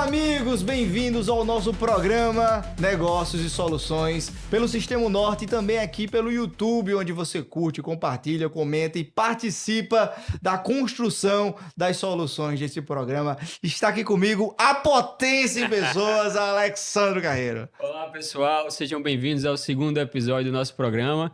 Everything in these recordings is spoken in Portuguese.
amigos, bem-vindos ao nosso programa Negócios e Soluções pelo Sistema Norte e também aqui pelo YouTube, onde você curte, compartilha, comenta e participa da construção das soluções desse programa. Está aqui comigo a potência em pessoas, Alexandre Carreiro. Olá, pessoal, sejam bem-vindos ao segundo episódio do nosso programa.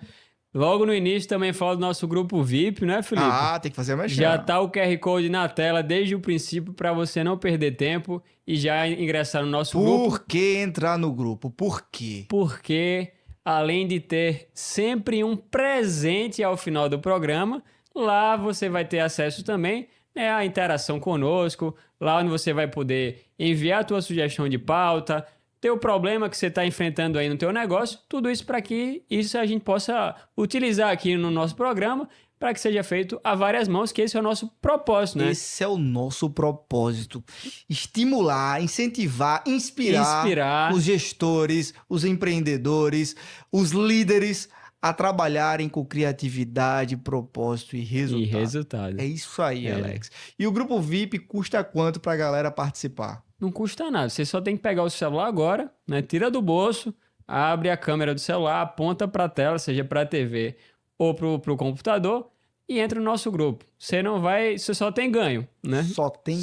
Logo no início também falo do nosso grupo VIP, né, Felipe? Ah, tem que fazer mais Já tá o QR Code na tela desde o princípio para você não perder tempo e já ingressar no nosso grupo. Por que entrar no grupo? Por quê? Porque, além de ter sempre um presente ao final do programa, lá você vai ter acesso também, né, à interação conosco, lá onde você vai poder enviar a tua sugestão de pauta, teu problema que você está enfrentando aí no teu negócio, tudo isso para que isso a gente possa utilizar aqui no nosso programa para que seja feito a várias mãos, que esse é o nosso propósito, né? Esse é o nosso propósito. Estimular, incentivar, inspirar os gestores, os empreendedores, os líderes a trabalharem com criatividade, propósito e resultado. É isso aí, Alex. E o grupo VIP custa quanto para a galera participar? Não custa nada, você só tem que pegar o celular agora, né? Tira do bolso, abre a câmera do celular, aponta para a tela, seja para a TV ou para o computador e entra no nosso grupo. Você só tem ganho, né? Só tem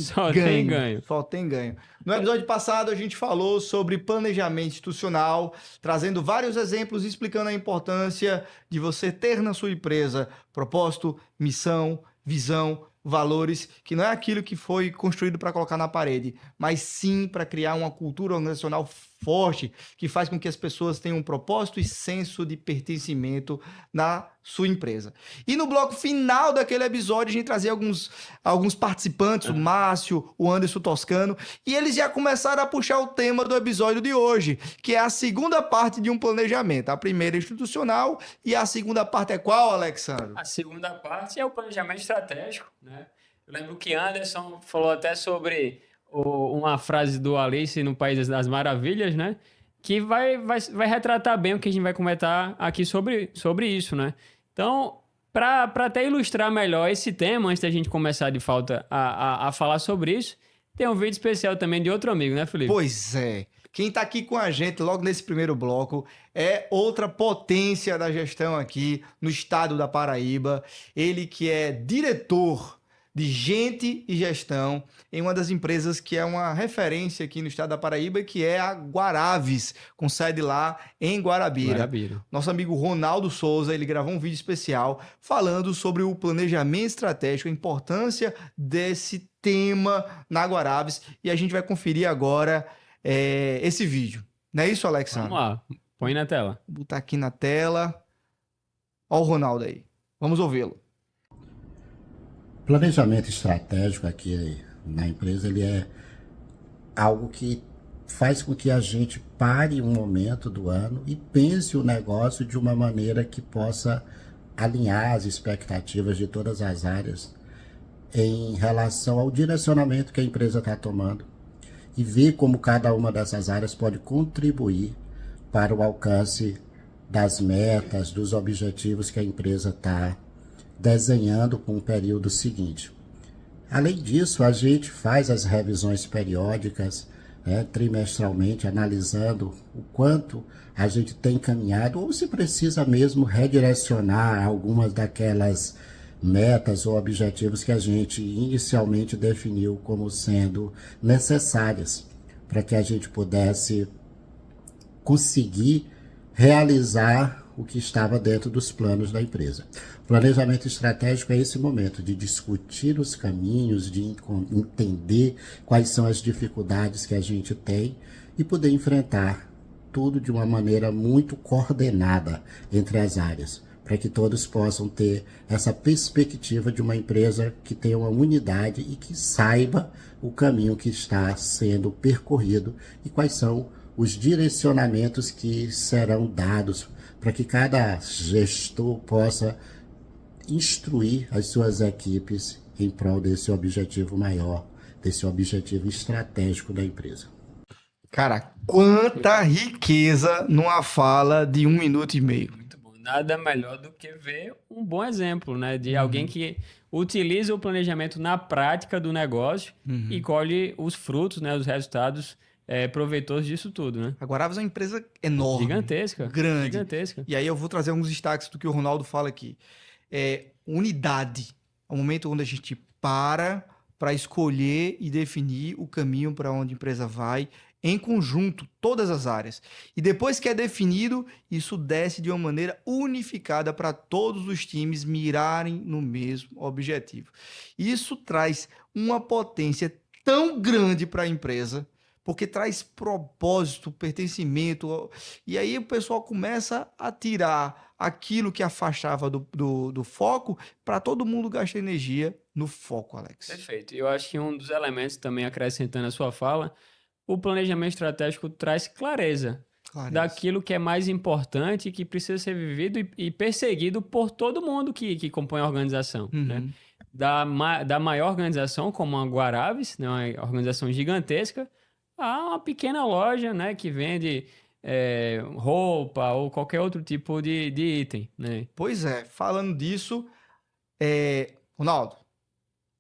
ganho. No episódio passado a gente falou sobre planejamento institucional, trazendo vários exemplos explicando a importância de você ter na sua empresa propósito, missão, visão, valores, que não é aquilo que foi construído para colocar na parede, mas sim para criar uma cultura organizacional forte, que faz com que as pessoas tenham um propósito e senso de pertencimento na sua empresa. E no bloco final daquele episódio, a gente trazia alguns participantes, o Márcio, o Anderson Toscano, e eles já começaram a puxar o tema do episódio de hoje, que é a segunda parte de um planejamento. A primeira é institucional e a segunda parte é qual, Alexandre? A segunda parte é o planejamento estratégico, né? Eu lembro que Anderson falou até sobre uma frase do Alice no País das Maravilhas, né? Que vai retratar bem o que a gente vai comentar aqui sobre isso, né? Então, para até ilustrar melhor esse tema, antes da gente começar de fato a falar sobre isso, tem um vídeo especial também de outro amigo, né, Felipe? Pois é. Quem está aqui com a gente logo nesse primeiro bloco é outra potência da gestão aqui no estado da Paraíba. Ele que é diretor de gente e gestão em uma das empresas que é uma referência aqui no estado da Paraíba, que é a Guaraves, com sede lá em Guarabira. Nosso amigo Ronaldo Souza, ele gravou um vídeo especial falando sobre o planejamento estratégico, a importância desse tema na Guaraves, e a gente vai conferir agora esse vídeo. Não é isso, Alexandre? Vamos lá, põe na tela. Vou botar aqui na tela. Olha o Ronaldo aí. Vamos ouvi-lo. Planejamento estratégico aqui na empresa, ele é algo que faz com que a gente pare um momento do ano e pense o negócio de uma maneira que possa alinhar as expectativas de todas as áreas em relação ao direcionamento que a empresa está tomando e ver como cada uma dessas áreas pode contribuir para o alcance das metas, dos objetivos que a empresa está desenhando com o período seguinte. Além disso, a gente faz as revisões periódicas, trimestralmente, analisando o quanto a gente tem caminhado ou se precisa mesmo redirecionar algumas daquelas metas ou objetivos que a gente inicialmente definiu como sendo necessárias para que a gente pudesse conseguir realizar o que estava dentro dos planos da empresa. O planejamento estratégico é esse momento de discutir os caminhos, de entender quais são as dificuldades que a gente tem e poder enfrentar tudo de uma maneira muito coordenada entre as áreas, para que todos possam ter essa perspectiva de uma empresa que tenha uma unidade e que saiba o caminho que está sendo percorrido e quais são os direcionamentos que serão dados para que cada gestor possa instruir as suas equipes em prol desse objetivo maior, desse objetivo estratégico da empresa. Cara, quanta riqueza numa fala de 1 minuto e meio. Muito bom. nada melhor do que ver um bom exemplo, né? De alguém que utiliza o planejamento na prática do negócio e colhe os frutos, né? Os resultados proveitosos disso tudo, né? A Guaravas é uma empresa enorme. Gigantesca. Grande. Gigantesca. E aí eu vou trazer alguns destaques do que o Ronaldo fala aqui. Unidade. É o momento onde a gente para escolher e definir o caminho para onde a empresa vai, em conjunto, todas as áreas. E depois que é definido, isso desce de uma maneira unificada para todos os times mirarem no mesmo objetivo. Isso traz uma potência tão grande para a empresa, porque traz propósito, pertencimento, e aí o pessoal começa a tirar aquilo que afastava do foco para todo mundo gastar energia no foco, Alex. Perfeito. Eu acho que um dos elementos, também acrescentando a sua fala, o planejamento estratégico traz clareza daquilo que é mais importante, que precisa ser vivido e perseguido por todo mundo que compõe a organização. Né? Da maior organização, como a Guaraves, né? Uma organização gigantesca, a uma pequena loja, né? Que vende roupa ou qualquer outro tipo de item. Né? Pois é, falando disso, Ronaldo,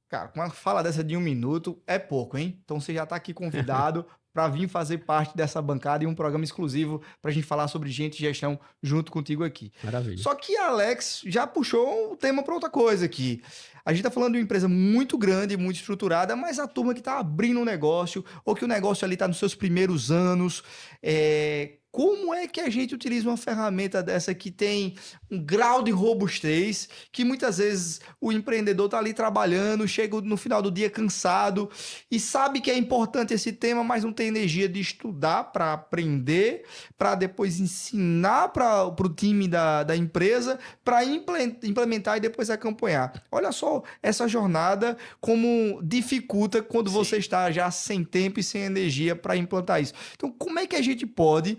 cara, uma fala dessa de 1 minuto é pouco, hein? Então você já está aqui convidado para vir fazer parte dessa bancada e um programa exclusivo para a gente falar sobre gente e gestão junto contigo aqui. Maravilha. Só que a Alex já puxou o tema para outra coisa aqui. A gente está falando de uma empresa muito grande, muito estruturada, mas a turma que está abrindo um negócio ou que o negócio ali está nos seus primeiros anos, como é que a gente utiliza uma ferramenta dessa que tem um grau de robustez, que muitas vezes o empreendedor está ali trabalhando, chega no final do dia cansado e sabe que é importante esse tema, mas não tem energia de estudar para aprender, para depois ensinar para o time da empresa, para implementar e depois acompanhar. Olha só essa jornada como dificulta quando você está já sem tempo e sem energia para implantar isso. Então, como é que a gente pode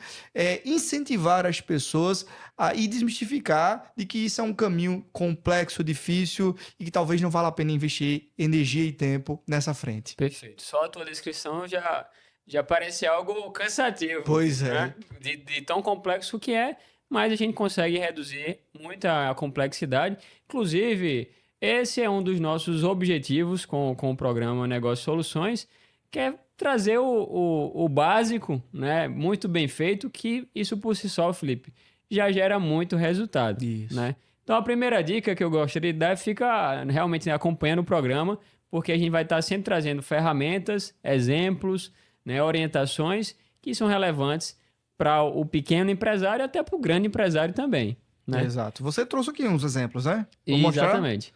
incentivar as pessoas e desmistificar de que isso é um caminho complexo, difícil e que talvez não valha a pena investir energia e tempo nessa frente? Perfeito. Só a tua descrição já parece algo cansativo. Pois é. Né? De tão complexo que é, mas a gente consegue reduzir muito a complexidade. Inclusive, esse é um dos nossos objetivos com o programa Negócio Soluções, que é trazer o básico, né, muito bem feito, que isso por si só, Felipe, já gera muito resultado. Isso. Né? Então, a primeira dica que eu gostaria de dar é ficar realmente acompanhando o programa, porque a gente vai estar sempre trazendo ferramentas, exemplos, né, orientações que são relevantes para o pequeno empresário e até para o grande empresário também. Né? Exato. Você trouxe aqui uns exemplos, né? Vou mostrar? Exatamente.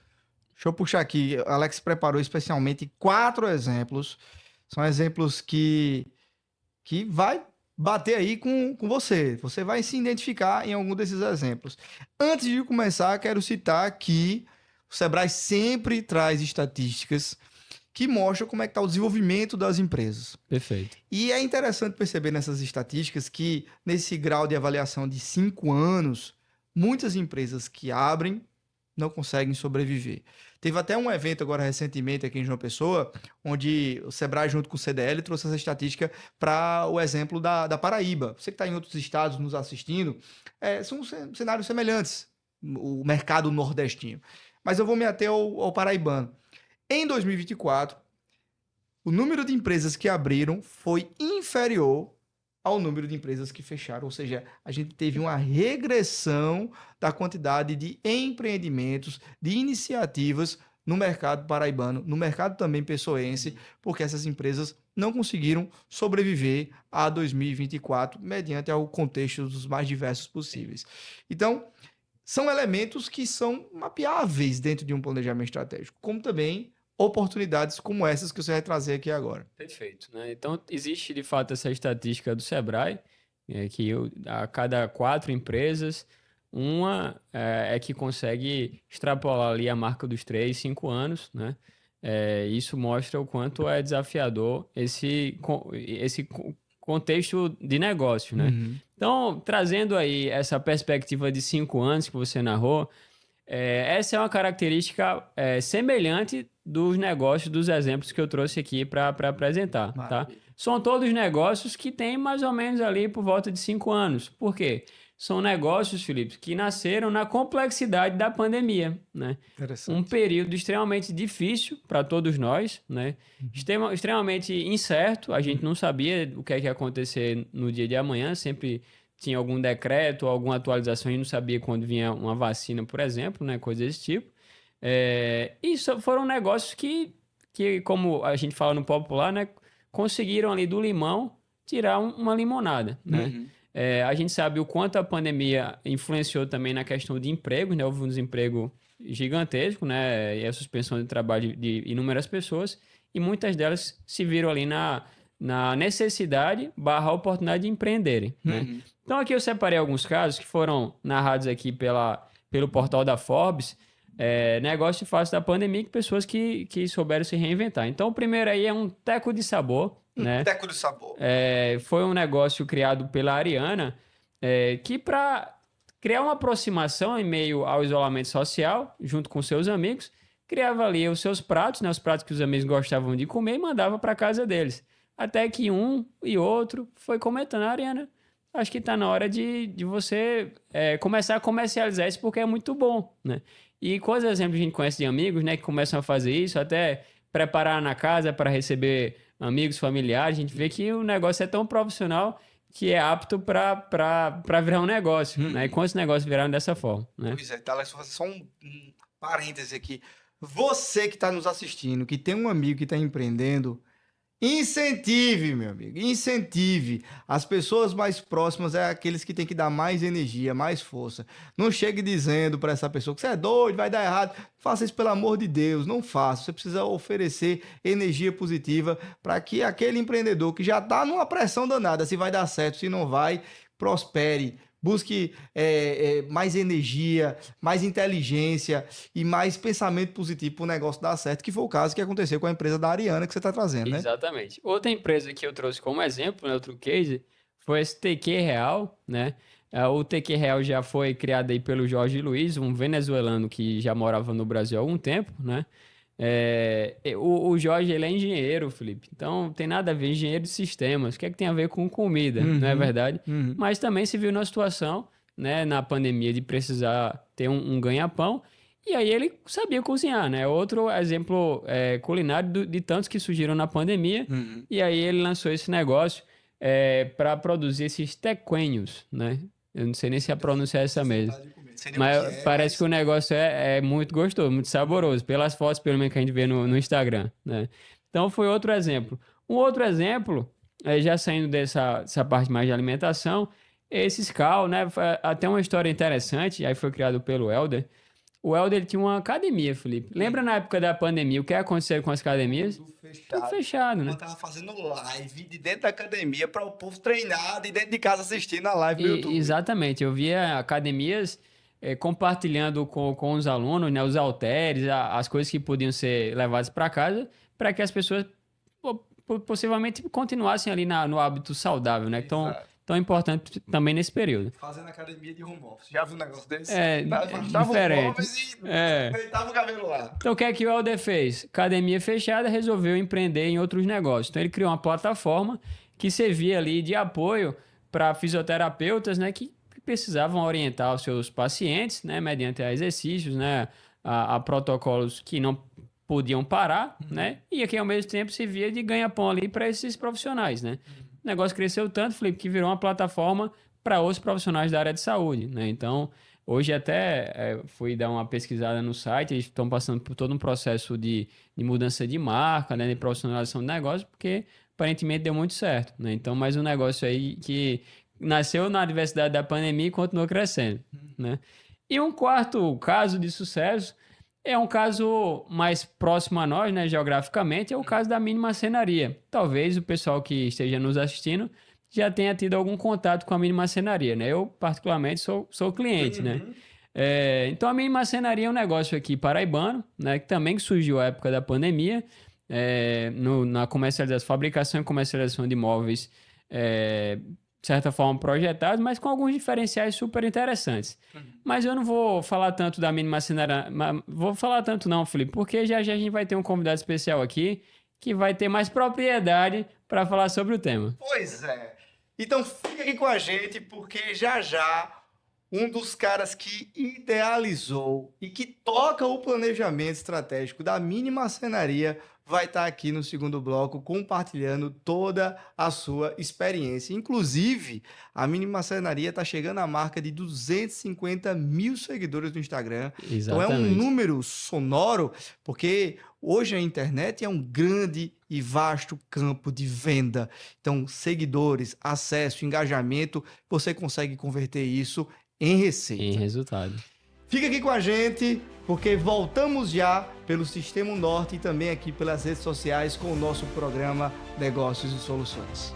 Deixa eu puxar aqui. O Alex preparou especialmente 4 exemplos. São exemplos que vai bater aí com você. Você vai se identificar em algum desses exemplos. Antes de começar, quero citar que o Sebrae sempre traz estatísticas que mostram como é que está o desenvolvimento das empresas. Perfeito. E é interessante perceber nessas estatísticas que, nesse grau de avaliação de 5 anos, muitas empresas que abrem não conseguem sobreviver. Teve até um evento agora recentemente aqui em João Pessoa, onde o Sebrae junto com o CDL trouxe essa estatística para o exemplo da Paraíba. Você que está em outros estados nos assistindo, são cenários semelhantes, o mercado nordestino. Mas eu vou me ater ao paraibano. Em 2024, o número de empresas que abriram foi inferior ao número de empresas que fecharam, ou seja, a gente teve uma regressão da quantidade de empreendimentos, de iniciativas no mercado paraibano, no mercado também pessoense, porque essas empresas não conseguiram sobreviver a 2024 mediante o contexto dos mais diversos possíveis. Então, são elementos que são mapeáveis dentro de um planejamento estratégico, como também oportunidades como essas que você vai trazer aqui agora. Perfeito. Né? Então, existe de fato essa estatística do Sebrae, que a cada 4 empresas, uma é que consegue extrapolar ali a marca dos 3, 5 anos, né? Isso mostra o quanto é desafiador esse contexto de negócio, né? Uhum. Então, trazendo aí essa perspectiva de 5 anos que você narrou, essa é uma característica semelhante dos negócios, dos exemplos que eu trouxe aqui para apresentar. Tá? São todos negócios que têm mais ou menos ali por volta de 5 anos. Por quê? são negócios, Felipe, que nasceram na complexidade da pandemia, né? Interessante. Um período extremamente difícil para todos nós, né? Extremamente incerto, a gente não sabia o que é que ia acontecer no dia de amanhã, sempre tinha algum decreto, alguma atualização, a gente não sabia quando vinha uma vacina, por exemplo, né? Coisa desse tipo. Isso foram negócios que, como a gente fala no popular, né? Conseguiram ali do limão tirar uma limonada, né? A gente sabe o quanto a pandemia influenciou também na questão de emprego, né? Houve um desemprego gigantesco, né? E a suspensão de trabalho de inúmeras pessoas, e muitas delas se viram ali na necessidade / oportunidade de empreenderem, né? Então aqui eu separei alguns casos que foram narrados aqui pelo portal da Forbes, negócio fácil da pandemia, que pessoas que souberam se reinventar. Então o primeiro aí é um teco de sabor, né? Teco de sabor. Foi um negócio criado pela Ariana, que para criar uma aproximação em meio ao isolamento social, junto com seus amigos, criava ali os seus pratos, né, os pratos que os amigos gostavam de comer, e mandava para casa deles. Até que um e outro foi comentando: Ariana, acho que está na hora de você começar a comercializar isso, porque é muito bom, né? E quantos exemplos a gente conhece de amigos, né, que começam a fazer isso, até preparar na casa para receber amigos, familiares. A gente vê que o negócio é tão profissional que é apto para virar um negócio, né? E quantos negócios viraram dessa forma, né? Pois é, Thales, vou fazer só um parêntese aqui. Você que está nos assistindo, que tem um amigo que está empreendendo, incentive, meu amigo, incentive. As pessoas mais próximas é aqueles que têm que dar mais energia, mais força. Não chegue dizendo para essa pessoa que você é doido, vai dar errado. Faça isso pelo amor de Deus, não faça. Você precisa oferecer energia positiva para que aquele empreendedor que já está numa pressão danada, se vai dar certo, se não vai, prospere. Busque mais energia, mais inteligência e mais pensamento positivo para o negócio dar certo, que foi o caso que aconteceu com a empresa da Ariana que você está trazendo, né? Exatamente. Outra empresa que eu trouxe como exemplo, né, outro case, foi esse TQ Real, né? O TQ Real já foi criado aí pelo Jorge Luiz, um venezuelano que já morava no Brasil há algum tempo, né? O Jorge, ele é engenheiro, Felipe, então tem nada a ver, engenheiro de sistemas. O que é que tem a ver com comida, não é verdade? Mas também se viu na situação, né, na pandemia, de precisar ter um ganha-pão, e aí ele sabia cozinhar, né? Outro exemplo culinário de tantos que surgiram na pandemia, e aí ele lançou esse negócio para produzir esses tequenhos, né? Eu não sei nem se a pronúncia é essa mesmo. Mas parece que o negócio é muito gostoso, muito saboroso, pelas fotos, pelo menos, que a gente vê no Instagram, né? Então, foi outro exemplo. Um outro exemplo, já saindo dessa parte mais de alimentação, é esse Scal, né? Até uma história interessante, aí foi criado pelo Helder. O Helder, ele tinha uma academia, Felipe. Lembra na época da pandemia, o que aconteceu com as academias? Tudo fechado, né? Eu tava fazendo live de dentro da academia para o povo treinar de dentro de casa assistindo a live do YouTube. Exatamente. Eu via academias compartilhando com os alunos, né, os halteres, as coisas que podiam ser levadas para casa, para que as pessoas possivelmente continuassem ali no hábito saudável, né? Tão importante também nesse período. Fazendo academia de home office. Já viu um negócio desse? Diferente. Deitava o cabelo lá. Então, o que é que o Helder fez? Academia fechada, resolveu empreender em outros negócios. Então, ele criou uma plataforma que servia ali de apoio para fisioterapeutas, né, que precisavam orientar os seus pacientes, né, mediante exercícios, né, a protocolos que não podiam parar, né, e que ao mesmo tempo servia de ganha-pão ali para esses profissionais, né. O negócio cresceu tanto, Felipe, que virou uma plataforma para outros profissionais da área de saúde, né. Então, hoje até fui dar uma pesquisada no site, eles estão passando por todo um processo de mudança de marca, né, de profissionalização do negócio, porque aparentemente deu muito certo, né. Então, mais um negócio aí que nasceu na adversidade da pandemia e continuou crescendo, né? E um quarto caso de sucesso é um caso mais próximo a nós, né, geograficamente, é o caso da Mini Marcenaria. Talvez o pessoal que esteja nos assistindo já tenha tido algum contato com a Mini Marcenaria, né? Eu, particularmente, sou cliente, né? Então, a Mini Marcenaria é um negócio aqui paraibano, né, que também surgiu à época da pandemia, na comercialização, fabricação e comercialização de móveis, de certa forma projetados, mas com alguns diferenciais super interessantes. Mas eu não vou falar tanto da Mini Marcenaria, vou falar tanto não, Felipe, porque já a gente vai ter um convidado especial aqui que vai ter mais propriedade para falar sobre o tema. Pois é. Então fica aqui com a gente, porque já um dos caras que idealizou e que toca o planejamento estratégico da Mini Marcenaria vai estar aqui no segundo bloco compartilhando toda a sua experiência. Inclusive, a Mini Marcenaria está chegando à marca de 250 mil seguidores no Instagram. Exatamente. Então é um número sonoro, porque hoje a internet é um grande e vasto campo de venda. Então, seguidores, acesso, engajamento, você consegue converter isso em receita. Em resultado. Fica aqui com a gente, porque voltamos já pelo Sistema Norte e também aqui pelas redes sociais com o nosso programa Negócios e Soluções.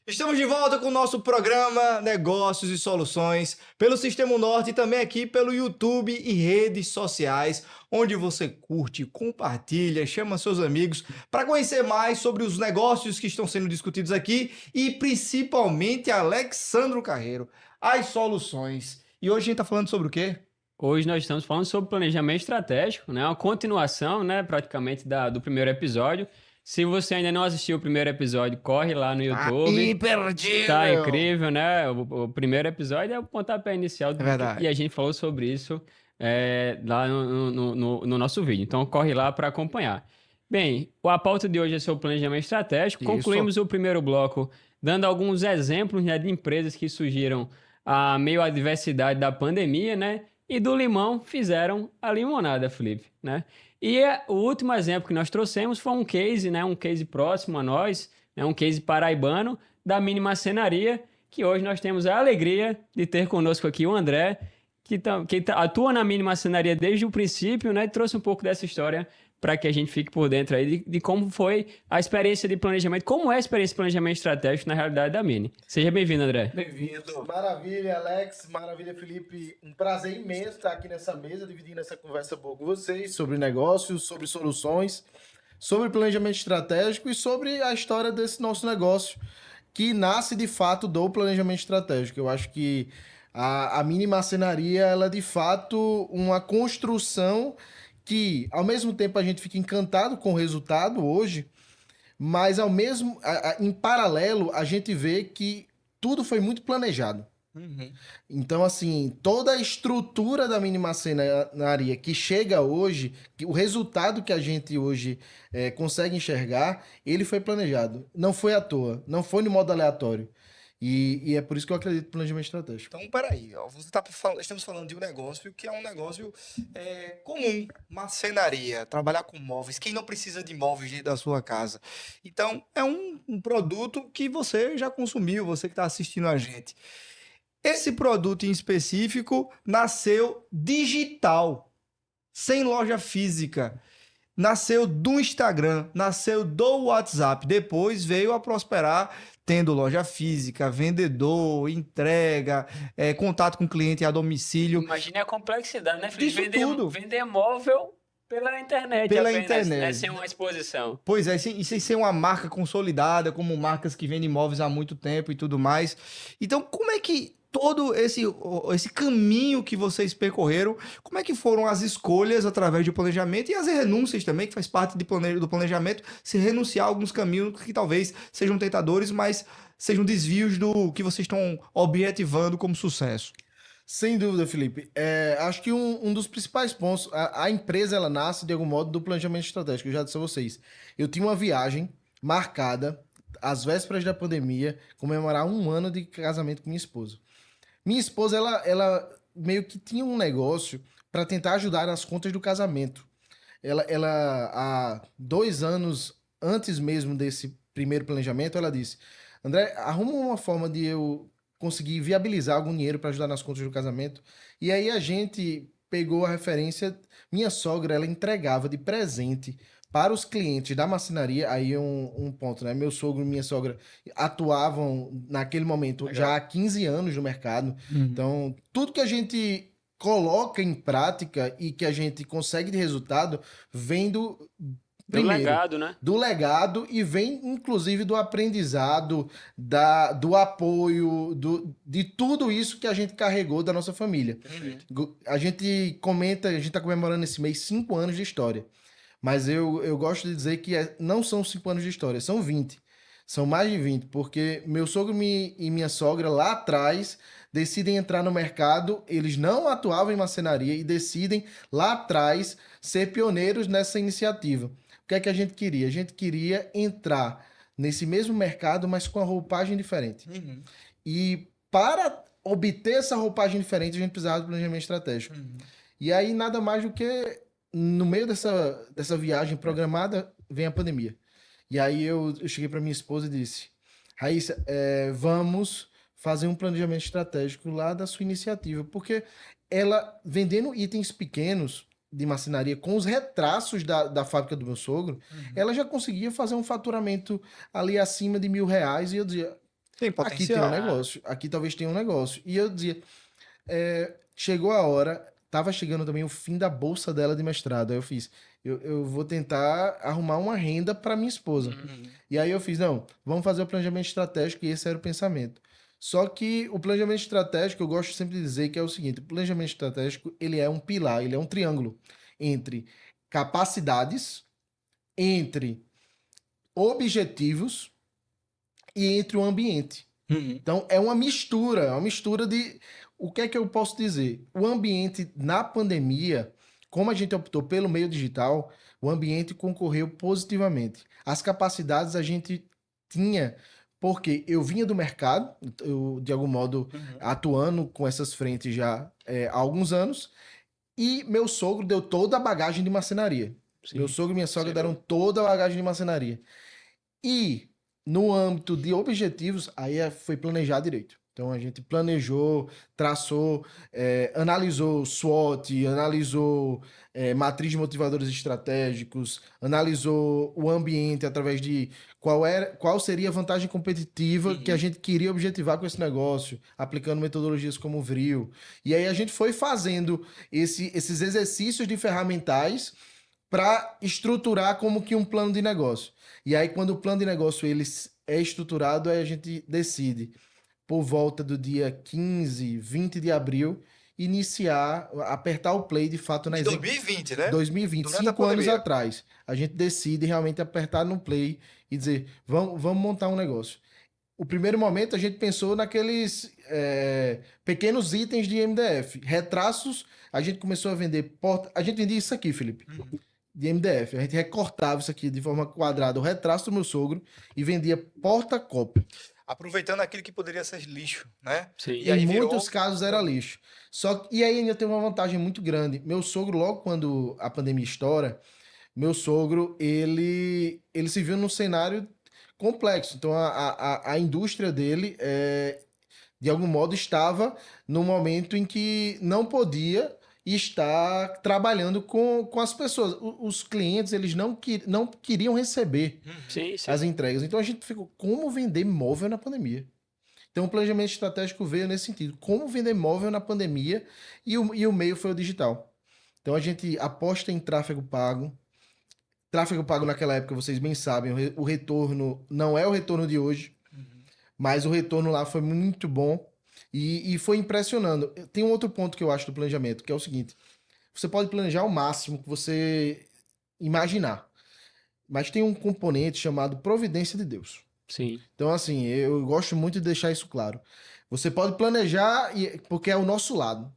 Estamos de volta com o nosso programa Negócios e Soluções pelo Sistema Norte e também aqui pelo YouTube e redes sociais, onde você curte, compartilha, chama seus amigos para conhecer mais sobre os negócios que estão sendo discutidos aqui e principalmente Alexsandro Carreiro, as soluções. E hoje a gente está falando sobre o quê? Hoje nós estamos falando sobre planejamento estratégico, né? Uma continuação, né, praticamente do primeiro episódio. Se você ainda não assistiu o primeiro episódio, corre lá no YouTube. Imperdível! Tá incrível, né? O primeiro episódio é o pontapé inicial. É verdade. E a gente falou sobre isso lá no nosso vídeo. Então, corre lá para acompanhar. Bem, a pauta de hoje é sobre planejamento estratégico. Isso. Concluímos o primeiro bloco dando alguns exemplos, né, de empresas que surgiram a meio à adversidade da pandemia, né? E do limão fizeram a limonada, Felipe, né? E o último exemplo que nós trouxemos foi um case, né? Um case próximo a nós, né? Um case paraibano da Mini Marcenaria, que hoje nós temos a alegria de ter conosco aqui o André, que atua na Mini Marcenaria desde o princípio, né? E trouxe um pouco dessa história para que a gente fique por dentro aí de como foi a experiência de planejamento, como é a experiência de planejamento estratégico na realidade da Mini. Seja bem-vindo, André. Bem-vindo. Maravilha, Alex. Maravilha, Felipe. Um prazer imenso estar aqui nessa mesa, dividindo essa conversa boa com vocês sobre negócios, sobre soluções, sobre planejamento estratégico e sobre a história desse nosso negócio, que nasce de fato do planejamento estratégico. Eu acho que a Mini Marcenaria, ela é de fato uma construção que, ao mesmo tempo, a gente fica encantado com o resultado hoje, mas em paralelo, a gente vê que tudo foi muito planejado. Uhum. Então, assim, toda a estrutura da Mini Marcenaria que chega hoje, o resultado que a gente hoje consegue enxergar, ele foi planejado. Não foi à toa, não foi no modo aleatório. E é por isso que eu acredito no planejamento estratégico. Então, peraí, ó, estamos falando de um negócio que é um negócio comum, marcenaria, trabalhar com móveis. Quem não precisa de móveis dentro da sua casa? Então, é um produto que você já consumiu, você que está assistindo a gente. Esse produto em específico nasceu digital, sem loja física. Nasceu do Instagram, nasceu do WhatsApp. Depois veio a prosperar tendo loja física, vendedor, entrega, contato com o cliente a domicílio. Imagine a complexidade, né, Felipe? Disso tudo. Vender móvel pela internet. Pela apenas, internet. Né? Sem uma exposição. Pois é, e sem ser uma marca consolidada, como marcas que vendem imóveis há muito tempo e tudo mais. Então, como é que todo esse caminho que vocês percorreram, como é que foram as escolhas através do planejamento e as renúncias também, que faz parte do planejamento, se renunciar a alguns caminhos que talvez sejam tentadores, mas sejam desvios do que vocês estão objetivando como sucesso? Sem dúvida, Felipe. Acho que um dos principais pontos, a empresa ela nasce de algum modo do planejamento estratégico. Eu já disse a vocês. Eu tinha uma viagem marcada às vésperas da pandemia, comemorar 1 ano de casamento com minha esposa. Minha esposa, ela meio que tinha um negócio para tentar ajudar nas contas do casamento. Ela, há 2 anos antes mesmo desse primeiro planejamento, ela disse: André, arruma uma forma de eu conseguir viabilizar algum dinheiro para ajudar nas contas do casamento. E aí a gente pegou a referência. Minha sogra, ela entregava de presente para os clientes da marcenaria. Aí um ponto, né? Meu sogro e minha sogra atuavam naquele momento já há 15 anos no mercado. Uhum. Então, tudo que a gente coloca em prática e que a gente consegue de resultado vem do legado, né? Do legado, e vem inclusive do aprendizado, do apoio, de tudo isso que a gente carregou da nossa família. Uhum. A gente comenta, a gente está comemorando esse mês 5 anos de história. Mas eu gosto de dizer que não são 5 anos de história, são 20. São mais de 20, porque meu sogro e minha sogra lá atrás decidem entrar no mercado, eles não atuavam em marcenaria e decidem lá atrás ser pioneiros nessa iniciativa. O que é que a gente queria? A gente queria entrar nesse mesmo mercado, mas com a roupagem diferente. Uhum. E para obter essa roupagem diferente, a gente precisava do planejamento estratégico. Uhum. E aí, nada mais do que no meio dessa viagem programada, vem a pandemia. E aí eu cheguei para minha esposa e disse: Raíssa, vamos fazer um planejamento estratégico lá da sua iniciativa. Porque ela, vendendo itens pequenos de marcenaria com os retraços da fábrica do meu sogro, ela já conseguia fazer um faturamento ali acima de R$1.000. E eu dizia, Tem aqui potencial. tem um negócio, aqui talvez tenha um negócio. E eu dizia, chegou a hora, tava chegando também o fim da bolsa dela de mestrado. Aí eu fiz, eu vou tentar arrumar uma renda para minha esposa. E aí eu fiz, não, vamos fazer o planejamento estratégico, e esse era o pensamento. Só que o planejamento estratégico, eu gosto sempre de dizer que é o seguinte, o planejamento estratégico, ele é um pilar, ele é um triângulo entre capacidades, entre objetivos e entre o ambiente. Então, é uma mistura de... O que é que eu posso dizer? O ambiente na pandemia, como a gente optou pelo meio digital, o ambiente concorreu positivamente. As capacidades a gente tinha, porque eu vinha do mercado, eu, de algum modo, atuando com essas frentes já há alguns anos, e meu sogro deu toda a bagagem de marcenaria. Sim. Meu sogro e minha sogra deram toda a bagagem de marcenaria. E no âmbito de objetivos, aí foi planejar direito. Então a gente planejou, traçou, analisou SWOT, analisou matriz de motivadores estratégicos, analisou o ambiente através de qual seria a vantagem competitiva que a gente queria objetivar com esse negócio, aplicando metodologias como o VRIO. E aí a gente foi fazendo esses exercícios de ferramentais para estruturar como que um plano de negócio. E aí, quando o plano de negócio ele é estruturado, aí a gente decide, por volta do dia 15, 20 de abril, apertar o play de fato na De 2020, né? 2020, Durante a 5 anos pandemia. atrás. A gente decide realmente apertar no play e dizer, vamos montar um negócio. O primeiro momento a gente pensou naqueles pequenos itens de MDF. Retraços, a gente começou a vender a gente vendia isso aqui, Felipe. De MDF. A gente recortava isso aqui de forma quadrada, o retrato do meu sogro, e vendia porta-copo. Aproveitando aquilo que poderia ser lixo, né? Sim. E aí Em virou... muitos casos era lixo. E aí ainda tem uma vantagem muito grande. Meu sogro, logo quando a pandemia estoura, meu sogro, ele se viu num cenário complexo. Então a indústria dele, de algum modo, estava num momento em que não podia estar trabalhando com as pessoas. Os clientes, eles não queriam receber Sim, sim. as entregas. Então a gente ficou, como vender móvel na pandemia? Então o planejamento estratégico veio nesse sentido. Como vender móvel na pandemia e o meio foi o digital. Então a gente aposta em tráfego pago. Tráfego pago naquela época, vocês bem sabem, o retorno não é o retorno de hoje, mas o retorno lá foi muito bom e foi impressionando. Tem um outro ponto que eu acho do planejamento, que é o seguinte: você pode planejar o máximo que você imaginar, mas tem um componente chamado providência de Deus. Sim. Então, assim, eu gosto muito de deixar isso claro. Você pode planejar porque é o nosso lado.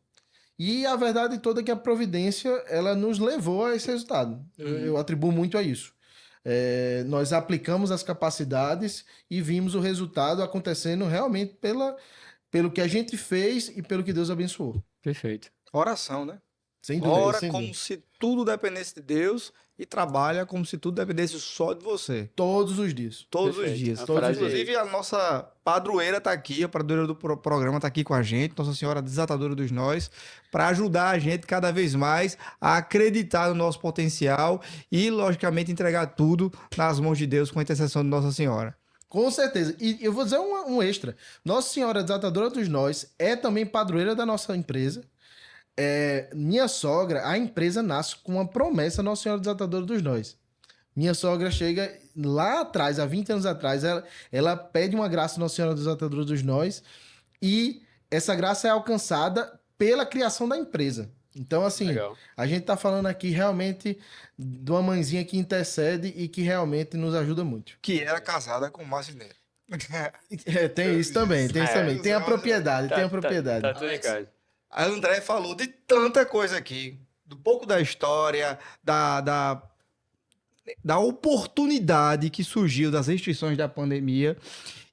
E a verdade toda é que a providência, ela nos levou a esse resultado. Eu atribuo muito a isso. Nós aplicamos as capacidades e vimos o resultado acontecendo realmente pelo que a gente fez e pelo que Deus abençoou. Perfeito. Oração, né? Sem dúvida. Ora sem como dúvida. se tudo dependesse de Deus e trabalha como se tudo dependesse só de você. Todos os dias. Todos os Perfeito. dias. A Todos frase- Inclusive, a nossa padroeira tá aqui, a padroeira do programa tá aqui com a gente, Nossa Senhora Desatadora dos Nós, para ajudar a gente cada vez mais a acreditar no nosso potencial e, logicamente, entregar tudo nas mãos de Deus com a intercessão de Nossa Senhora. Com certeza. E eu vou dizer um extra. Nossa Senhora Desatadora dos Nós é também padroeira da nossa empresa. Minha sogra, a empresa nasce com uma promessa Nossa Senhora Desatadora dos Nós. Minha sogra chega lá atrás, há 20 anos atrás, ela pede uma graça Nossa Senhora Desatadora dos Nós e essa graça é alcançada pela criação da empresa. Então, assim, Legal. a gente tá falando aqui realmente de uma mãezinha que intercede e que realmente nos ajuda muito. Que era casada com o marceneiro. Tem isso também, tem isso É, também. Tem a propriedade, tem a propriedade. Tá tudo em casa. A André falou de tanta coisa aqui, do pouco da história, da oportunidade que surgiu das restrições da pandemia.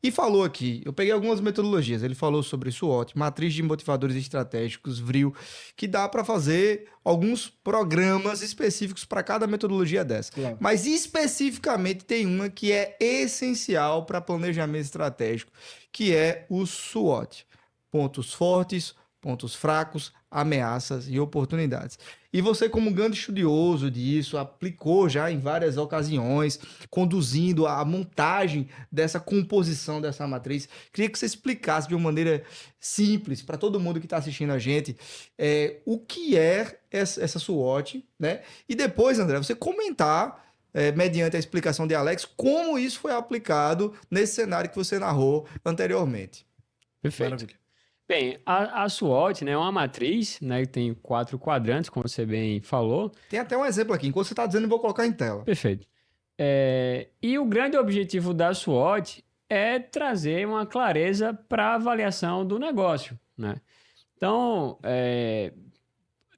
E falou aqui, eu peguei algumas metodologias, ele falou sobre SWOT, matriz de motivadores estratégicos, VRIL, que dá para fazer alguns programas específicos para cada metodologia dessa. Claro. Mas especificamente tem uma que é essencial para planejamento estratégico, que é o SWOT. Pontos fortes, pontos fracos, ameaças e oportunidades. E você, como um grande estudioso disso, aplicou já em várias ocasiões, conduzindo a montagem dessa composição dessa matriz. Queria que você explicasse de uma maneira simples para todo mundo que está assistindo a gente o que é essa SWOT, né? E depois, André, você comentar, mediante a explicação de Alex, como isso foi aplicado nesse cenário que você narrou anteriormente. Perfeito. Maravilha. Bem, a SWOT, né, é uma matriz, né, que tem 4 quadrantes, como você bem falou. Tem até um exemplo aqui. Enquanto você está dizendo, eu vou colocar em tela. Perfeito. E o grande objetivo da SWOT é trazer uma clareza para a avaliação do negócio, né? Então,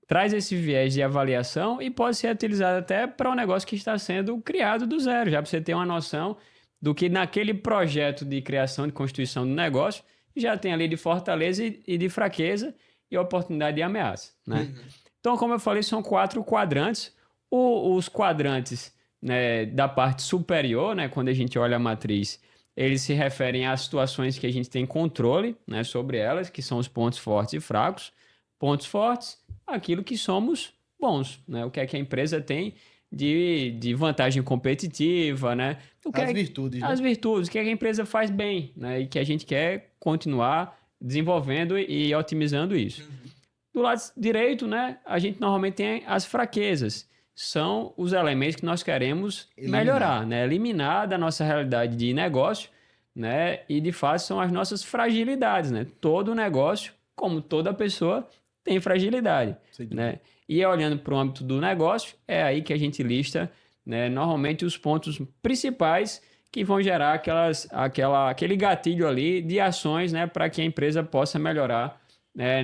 traz esse viés de avaliação e pode ser utilizado até para um negócio que está sendo criado do zero, já para você ter uma noção do que naquele projeto de criação, de constituição do negócio, já tem ali de fortaleza e de fraqueza e oportunidade e ameaça, né? Uhum. Então, como eu falei, são 4 quadrantes. Os quadrantes, né, da parte superior, né, quando a gente olha a matriz, eles se referem às situações que a gente tem controle, né, sobre elas, que são os pontos fortes e fracos. Pontos fortes, aquilo que somos bons, né? O que é que a empresa tem de vantagem competitiva, né? As virtudes, né? As virtudes, o que a empresa faz bem, né? E que a gente quer continuar desenvolvendo e otimizando isso. Do lado direito, né? A gente normalmente tem as fraquezas. São os elementos que nós queremos melhorar, né? Eliminar da nossa realidade de negócio, né? E, de fato, são as nossas fragilidades, né? Todo negócio, como toda pessoa, tem fragilidade, né? E olhando para o âmbito do negócio, é aí que a gente lista, né, normalmente os pontos principais que vão gerar aquele gatilho ali de ações, né, para que a empresa possa melhorar, né,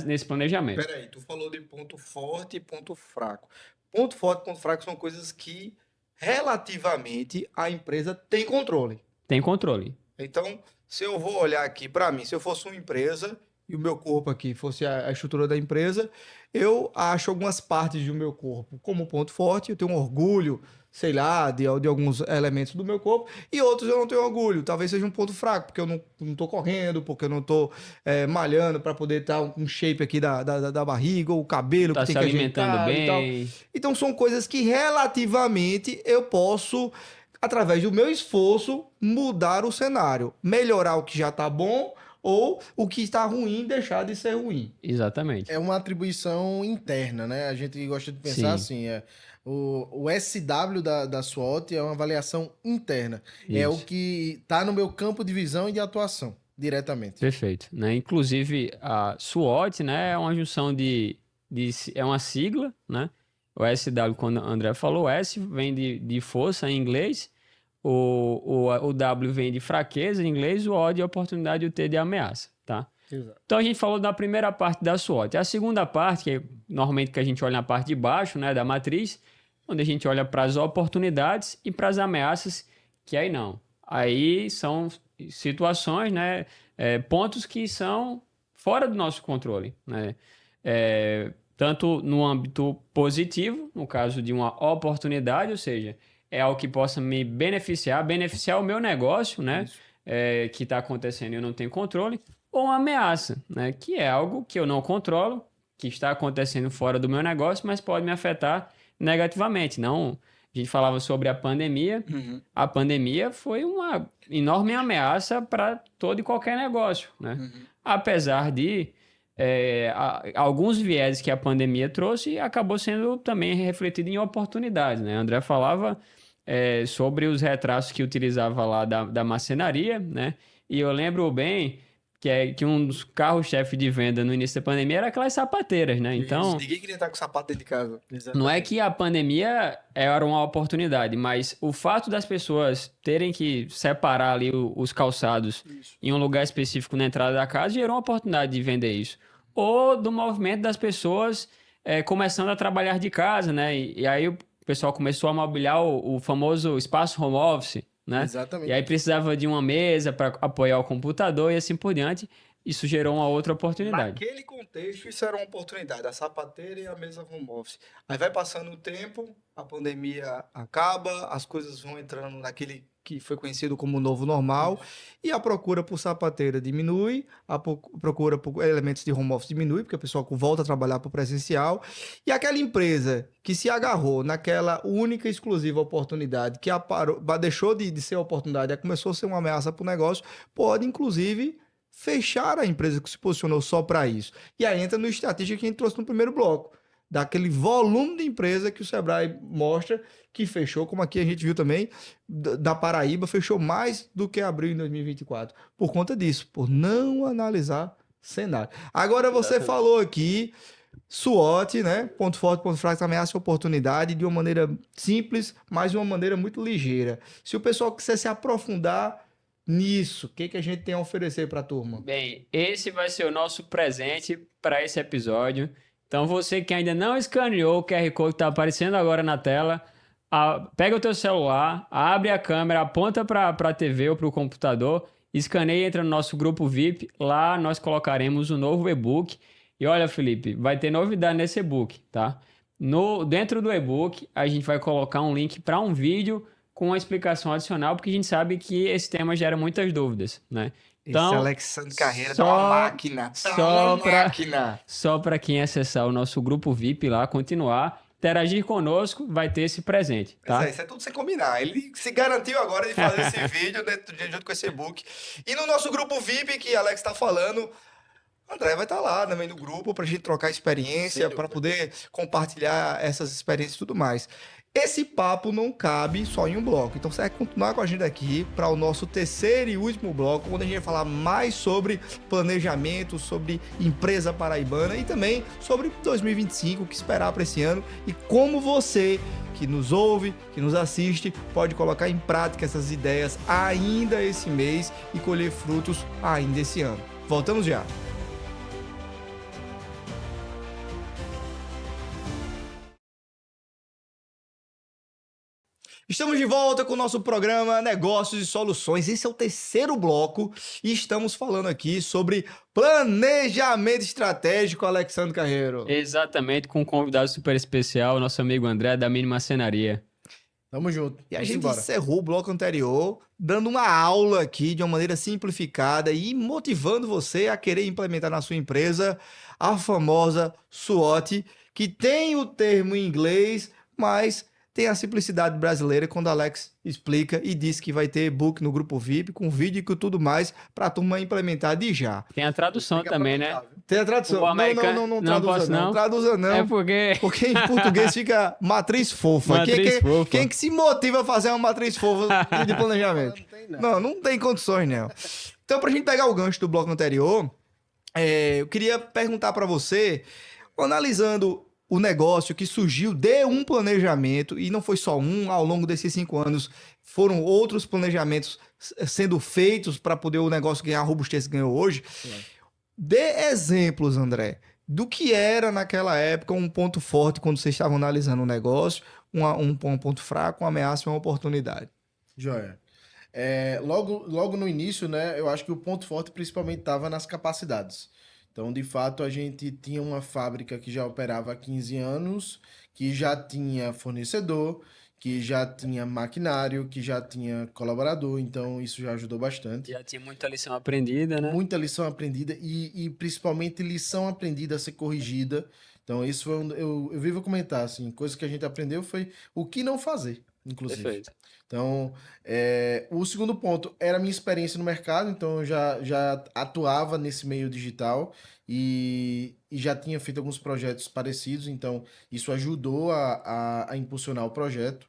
nesse planejamento. Peraí, tu falou de ponto forte e ponto fraco. Ponto forte e ponto fraco são coisas que relativamente a empresa tem controle. Tem controle. Então, se eu vou olhar aqui para mim, se eu fosse uma empresa e o meu corpo aqui fosse a estrutura da empresa, eu acho algumas partes do meu corpo como ponto forte, eu tenho um orgulho, sei lá, de alguns elementos do meu corpo, e outros eu não tenho orgulho, talvez seja um ponto fraco, porque eu não tô correndo, porque eu não tô malhando para poder estar um shape aqui da barriga, ou o cabelo Tá que se tem que alimentando ajeitar e tal. bem. Então são coisas que relativamente eu posso, através do meu esforço, mudar o cenário, melhorar o que já tá bom, ou o que está ruim deixar de ser ruim. Exatamente. É uma atribuição interna, né? A gente gosta de pensar assim, o SW da SWOT é uma avaliação interna. É o Isso. que está no meu campo de visão e de atuação, diretamente. Perfeito, né? Inclusive, a SWOT, né, é uma junção é uma sigla, né? O SW, quando o André falou, S vem de força em inglês, o W vem de fraqueza em inglês, o O de oportunidade e o T de ameaça, tá? Exato. Então a gente falou da primeira parte da SWOT. A segunda parte, que é normalmente que a gente olha na parte de baixo, né, da matriz, onde a gente olha para as oportunidades e para as ameaças, que aí não. Aí são situações, né, pontos que são fora do nosso controle, né? Tanto no âmbito positivo, no caso de uma oportunidade, ou seja, é algo que possa me beneficiar o meu negócio, né? Que está acontecendo e eu não tenho controle, ou uma ameaça, né? Que é algo que eu não controlo, que está acontecendo fora do meu negócio, mas pode me afetar negativamente. Não, a gente falava sobre a pandemia. A pandemia foi uma enorme ameaça para todo e qualquer negócio, né? Apesar de alguns viéses que a pandemia trouxe, acabou sendo também refletido em oportunidades, né? André falava sobre os retratos que utilizava lá da marcenaria, né? E eu lembro bem que um dos carros-chefe de venda no início da pandemia era aquelas sapateiras, né? Então, Ninguém queria estar com sapato dentro de casa. não é que a pandemia era uma oportunidade, mas o fato das pessoas terem que separar ali os calçados em um lugar específico na entrada da casa gerou uma oportunidade de vender isso. Ou do movimento das pessoas começando a trabalhar de casa, né? E aí o pessoal começou a mobiliar o famoso espaço home office, né? Exatamente. E aí precisava de uma mesa para apoiar o computador e assim por diante. Isso gerou uma outra oportunidade. Naquele contexto, isso era uma oportunidade, a sapateira e a mesa home office. Aí vai passando o tempo, a pandemia acaba, as coisas vão entrando naquele que foi conhecido como novo normal, e a procura por sapateira diminui, a procura por elementos de home office diminui, porque o pessoal volta a trabalhar para o presencial, e aquela empresa que se agarrou naquela única e exclusiva oportunidade, que deixou de ser oportunidade, começou a ser uma ameaça para o negócio, pode, inclusive, fechar a empresa que se posicionou só para isso. E aí entra no estratégia que a gente trouxe no primeiro bloco, daquele volume de empresa que o Sebrae mostra que fechou, como aqui a gente viu também, da Paraíba, fechou mais do que abriu em 2024. Por conta disso, por não analisar cenário. Agora você falou aqui, SWOT, né? Ponto forte, ponto fraco, ameaça e oportunidade, de uma maneira simples, mas de uma maneira muito ligeira. Se o pessoal quiser se aprofundar nisso, o que a gente tem a oferecer para a turma? Bem, esse vai ser o nosso presente para esse episódio. Então, você que ainda não escaneou o QR Code que está aparecendo agora na tela, pega o teu celular, abre a câmera, aponta para a TV ou para o computador, escaneia e entra no nosso grupo VIP. Lá nós colocaremos o novo e-book. E olha, Felipe, vai ter novidade nesse e-book, tá? Dentro do e-book, a gente vai colocar um link para um vídeo com uma explicação adicional, porque a gente sabe que esse tema gera muitas dúvidas, né? Então, esse Alexandre Carreira tá uma máquina. Só para quem acessar o nosso grupo VIP lá, continuar, interagir conosco, vai ter esse presente, tá? Isso é tudo sem combinar. Ele se garantiu agora de fazer esse vídeo junto com esse e-book. E no nosso grupo VIP, que Alex está falando, André vai estar lá também no grupo para a gente trocar experiência, para poder compartilhar essas experiências e tudo mais. Esse papo não cabe só em um bloco, então você vai continuar com a gente aqui para o nosso terceiro e último bloco, onde a gente vai falar mais sobre planejamento, sobre empresa paraibana e também sobre 2025, o que esperar para esse ano e como você que nos ouve, que nos assiste, pode colocar em prática essas ideias ainda esse mês e colher frutos ainda esse ano. Voltamos já! Estamos de volta com o nosso programa Negócios e Soluções. Esse é o terceiro bloco e estamos falando aqui sobre planejamento estratégico, Alexandre Carreiro. Exatamente, com um convidado super especial, nosso amigo André, da Mínima Cenaria. Tamo junto. E a gente encerrou o bloco anterior dando uma aula aqui de uma maneira simplificada e motivando você a querer implementar na sua empresa a famosa SWOT, que tem o termo em inglês, mas tem a simplicidade brasileira quando Alex explica e diz que vai ter e-book no grupo VIP com vídeo e tudo mais para a turma implementar de já. Tem a tradução também, né? Tem a tradução. Não traduza não. Traduza não. É porque em português fica matriz fofa. Fofa. Quem que se motiva a fazer uma matriz fofa de planejamento? Não tem condições, não. Então, pra gente pegar o gancho do bloco anterior, eu queria perguntar para você, analisando o negócio que surgiu de um planejamento, e não foi só um, ao longo desses 5 anos, foram outros planejamentos sendo feitos para poder o negócio ganhar a robustez que ganhou hoje. Dê exemplos, André, do que era naquela época um ponto forte quando vocês estavam analisando o negócio, um ponto fraco, uma ameaça e uma oportunidade. Joia. Logo no início, né, eu acho que o ponto forte principalmente estava nas capacidades. Então, de fato, a gente tinha uma fábrica que já operava há 15 anos, que já tinha fornecedor, que já tinha maquinário, que já tinha colaborador, então isso já ajudou bastante. Já tinha muita lição aprendida, né? Muita lição aprendida e principalmente lição aprendida a ser corrigida. Então, isso foi eu vivo comentar, assim, coisa que a gente aprendeu foi o que não fazer, inclusive. Perfeito. Então, o segundo ponto era a minha experiência no mercado, então eu já atuava nesse meio digital e já tinha feito alguns projetos parecidos, então isso ajudou a impulsionar o projeto.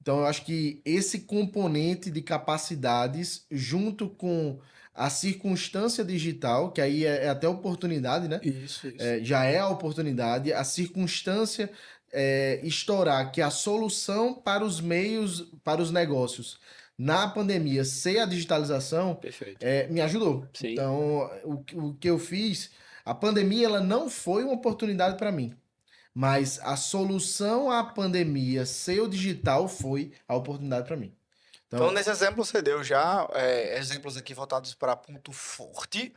Então, eu acho que esse componente de capacidades, junto com a circunstância digital, que aí é até oportunidade, né? Isso. Já é a oportunidade, a circunstância estourar, que a solução para os meios, para os negócios na pandemia ser a digitalização, Perfeito. me ajudou. Sim. Então, o que eu fiz, a pandemia ela não foi uma oportunidade para mim, mas a solução à pandemia ser o digital foi a oportunidade para mim. Então, nesse exemplo, você deu já exemplos aqui voltados para ponto forte,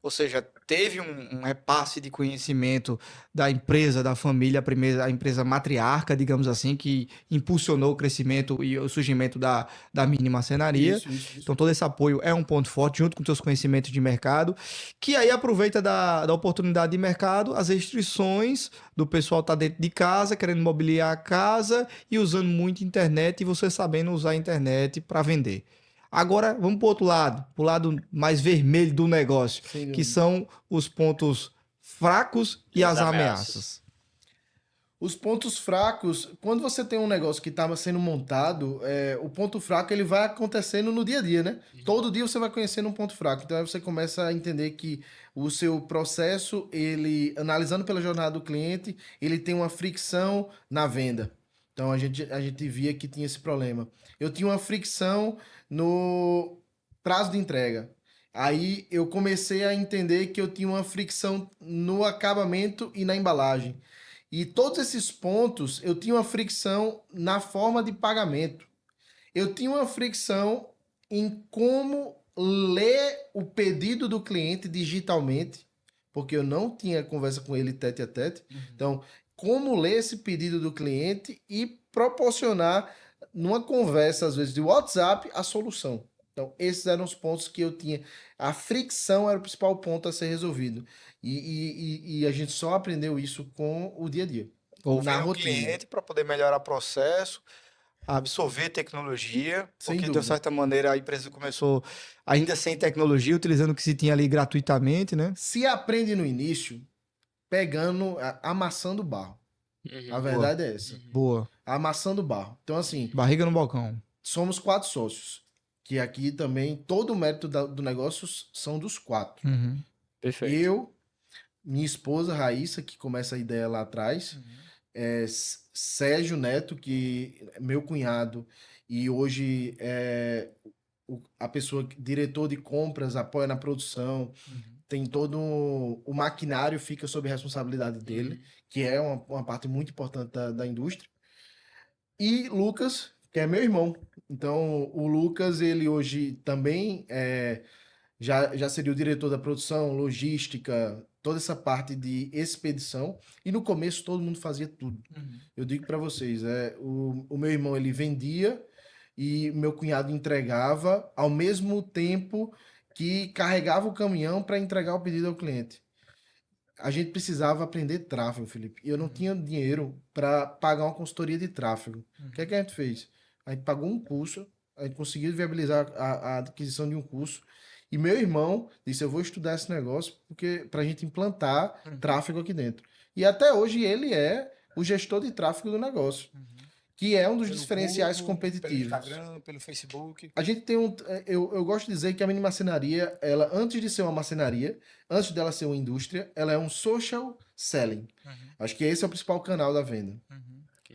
ou seja, teve um repasse de conhecimento da empresa, da família, a empresa matriarca, digamos assim, que impulsionou o crescimento e o surgimento da mini marcenaria. Isso. Então, todo esse apoio é um ponto forte, junto com seus conhecimentos de mercado, que aí aproveita da oportunidade de mercado, as restrições do pessoal estar dentro de casa, querendo mobiliar a casa e usando muito internet, e você sabendo usar a internet para vender. Agora, vamos para o lado mais vermelho do negócio, que são os pontos fracos e as ameaças. Os pontos fracos, quando você tem um negócio que estava sendo montado, o ponto fraco ele vai acontecendo no dia a dia, né? Todo dia você vai conhecendo um ponto fraco. Então aí você começa a entender que o seu processo, ele, analisando pela jornada do cliente, ele tem uma fricção na venda. Então a gente via que tinha esse problema. Eu tinha uma fricção no prazo de entrega. Aí eu comecei a entender que eu tinha uma fricção no acabamento e na embalagem. E todos esses pontos, eu tinha uma fricção na forma de pagamento. Eu tinha uma fricção em como ler o pedido do cliente digitalmente, porque eu não tinha conversa com ele tete a tete. Então, como ler esse pedido do cliente e proporcionar, numa conversa, às vezes, de WhatsApp, a solução. Então, esses eram os pontos que eu tinha. A fricção era o principal ponto a ser resolvido. E a gente só aprendeu isso com o dia a dia. Ouvir na o rotina. cliente para poder melhorar o processo, absorver tecnologia, Sem porque dúvida. de certa maneira a empresa começou ainda sem tecnologia, utilizando o que se tinha ali gratuitamente, né? Se aprende no início, pegando, amassando barro. A verdade é essa. Boa. Amassando barro. Então, assim, Barriga no balcão. somos 4 sócios. Que aqui também, todo o mérito do negócio são dos 4. Perfeito. Eu, minha esposa Raíssa, que começa a ideia lá atrás, Sérgio Neto, que é meu cunhado, e hoje é a pessoa, diretor de compras, apoia na produção, tem todo o maquinário fica sob responsabilidade dele, que é uma parte muito importante da indústria. E Lucas, que é meu irmão. Então, o Lucas, ele hoje também já seria o diretor da produção, logística, toda essa parte de expedição. E no começo todo mundo fazia tudo. Eu digo para vocês, o meu irmão ele vendia e meu cunhado entregava ao mesmo tempo que carregava o caminhão para entregar o pedido ao cliente. A gente precisava aprender tráfego, Felipe. E eu não tinha dinheiro para pagar uma consultoria de tráfego. O que é que a gente fez? A gente pagou um curso, a gente conseguiu viabilizar a aquisição de um curso. E meu irmão disse, eu vou estudar esse negócio para a gente implantar tráfego aqui dentro. E até hoje ele é o gestor de tráfego do negócio. Que é um dos diferenciais competitivos. Pelo Instagram, pelo Facebook. A gente tem eu gosto de dizer que a mini marcenaria, ela, antes de ser uma marcenaria, antes dela ser uma indústria, ela é um social selling. Acho que esse é o principal canal da venda.